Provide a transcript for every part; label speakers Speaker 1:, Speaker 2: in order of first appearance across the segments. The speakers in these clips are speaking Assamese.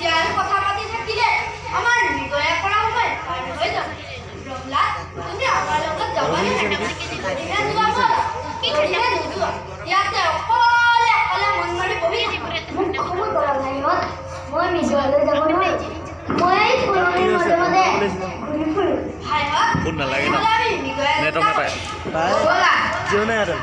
Speaker 1: ইয়াৰ কথা পাতি থাকিলে আমাৰ নিগয়া কৰা সময় পাৰ হৈ যাব। প্ৰহ্লাদ, তুমি আমাৰ লগত যাবানে? যদিহে যোৱা ভাল, যদিহে নোযোৱা ইয়াতে অকলে অকলে মন মাৰি বহি
Speaker 2: মোক খবৰ কৰা নাই। মই নিজলৈ যাব নোৱাৰো। মই এই ফুলনিৰ মাজে মাজে ঘূৰি ফুৰো।
Speaker 3: ফোন নালাগে না নেটৱৰ্ক নাপায় জিঅ' নাই আৰু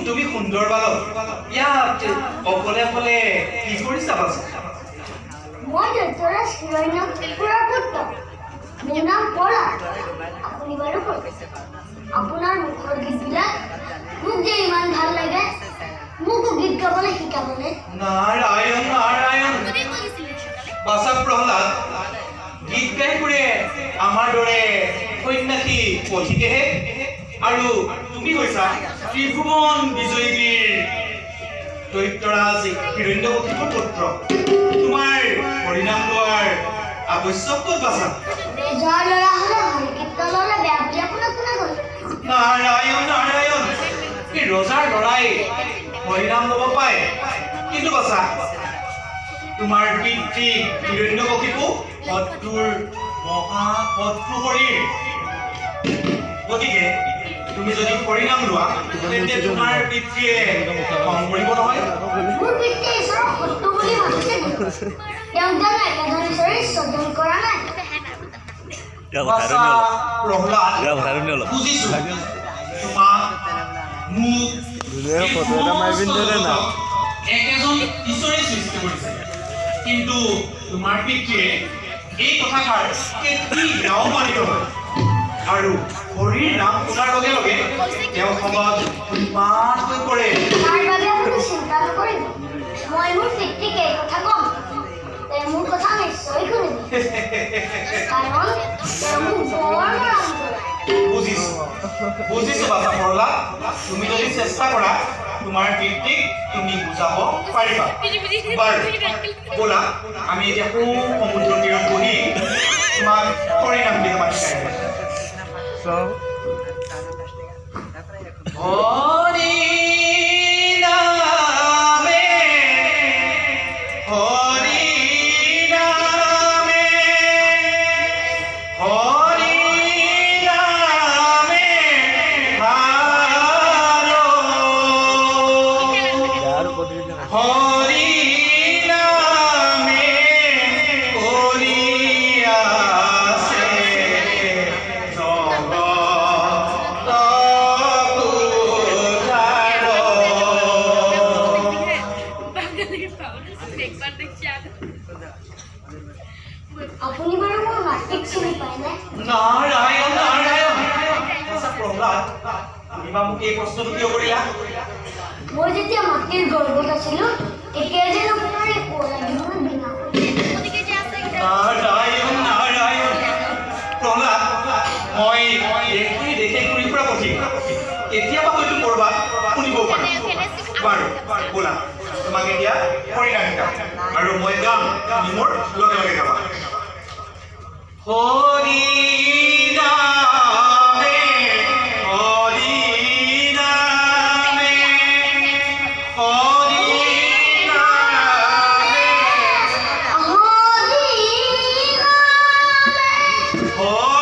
Speaker 4: তুমি সুন্দৰ বালক ইয়াত অকলে অকলে কি কৰিছা বাচা?
Speaker 2: মই দৈত্যৰাজ হিৰণ্যকশিপুৰৰ পুত্ৰ। মোৰ নাম প্ৰহ্লাদ। আপুনি বাৰু ক'ত? আপোনাৰ মুখৰ গীতবিলাক মোক যে ইমান ভাল লাগে। মোকো গীত গাবলৈ শিকাবনে?
Speaker 4: নাৰায়ণ নাৰায়ণ বাচা প্ৰহ্লাদ, গীত গাই ফুৰে আমাৰ দৰে সন্যাসী পথিকেহে। আৰু তুমি কৈছা ত্ৰিভুৱন বিজয়ীবীৰ দৈত্যৰাজ হিৰণ্যকশিপুৰ পুত্ৰ। তোমাৰ পৰিণাম লোৱাৰ আৱশ্যক ক'ত বাচা?
Speaker 2: বেজাৰ ল'ৰা হ'লে ভাল গীত গালে বেয়া বুলি আপোনাক কোনে ক'লে?
Speaker 4: নাৰায়ণ নাৰায়ণ, এই ৰজাৰ ল'ৰাই পৰিণাম ল'ব পাৰে, কিন্তু বাচা তোমাৰ পিতৃ হিৰণ্যকশিপু শত্ৰুৰ মহাশত্ৰু শৰীৰ। গতিকে তুমি যদি পৰিণাম লোৱা তেন্তে তোমাৰ পিতৃয়ে খং কৰিব নহয়।
Speaker 2: মোৰ পিতৃয়ে ঈশ্বৰৰ শত্ৰু বুলি ভাবিছে নেকি? তেওঁ জানো একেজন ঈশ্বৰৰ স্বজন কৰা নাই?
Speaker 4: বাচা প্ৰহ্লাদ, বুজিছো তোমাক মোক একেজন ঈশ্বৰে সৃষ্টি কৰিছে, কিন্তু তোমাৰ পিতৃয়ে এই কথাষাৰ কেতিয়াও মানিব নোৱাৰে। আৰু হৰিৰ নাম শুনাৰ লগে লগে তেওঁ খঙত উন্মাদ হৈ পৰে।
Speaker 2: তাৰ বাবে আপুনি চিন্তা নকৰিব। মই মোৰ পিতৃক এই কথা ক'ম। তেওঁ মোৰ কথা নিশ্চয় শুনিব, কাৰণ তেওঁ মোক বৰ মৰম কৰে।
Speaker 4: বুজিছো বুজিছো বাচা প্ৰহ্লাদ, তুমি যদি চেষ্টা কৰা তোমাৰ পিতৃক তুমি বুজাব পাৰিবা। বাৰু ব'লা আমি এতিয়া সমুদ্ৰ তীৰত বহি তোমাক হৰিনাম কেইটামান শিকাই দিম। হৰি নামে হৰি নামে হৰি নামে হাৰো হৰি নামে কৰি আছে
Speaker 2: আপুনি বাৰু মোৰ মাতৃক চিনি পায়নে?
Speaker 4: নাৰায়ণ নাৰায়ণ, ইমান মোক এই প্ৰশ্নটো কিয় কৰিলা
Speaker 2: মই যেতিয়া মাটিৰ গৰ্ভত আছিলো তেতিয়া যেন আপোনাৰ এই কোলাগিনৰ বিনা
Speaker 4: নাৰায়ণ নাৰায়ণ প্ৰহ্লাদ মই দেখি ঘূৰি ফুৰা পঠিম কেতিয়াবা হয়তো ক'ৰবাত শুনিবও পাৰোঁ বাৰু ব'লা তোমাক এতিয়া হৰিনাম শিকাম আৰু মই গাম তুমি মোৰ লগে লগে গাবা হৰি নামে হৰি নামে হৰি নামে হৰি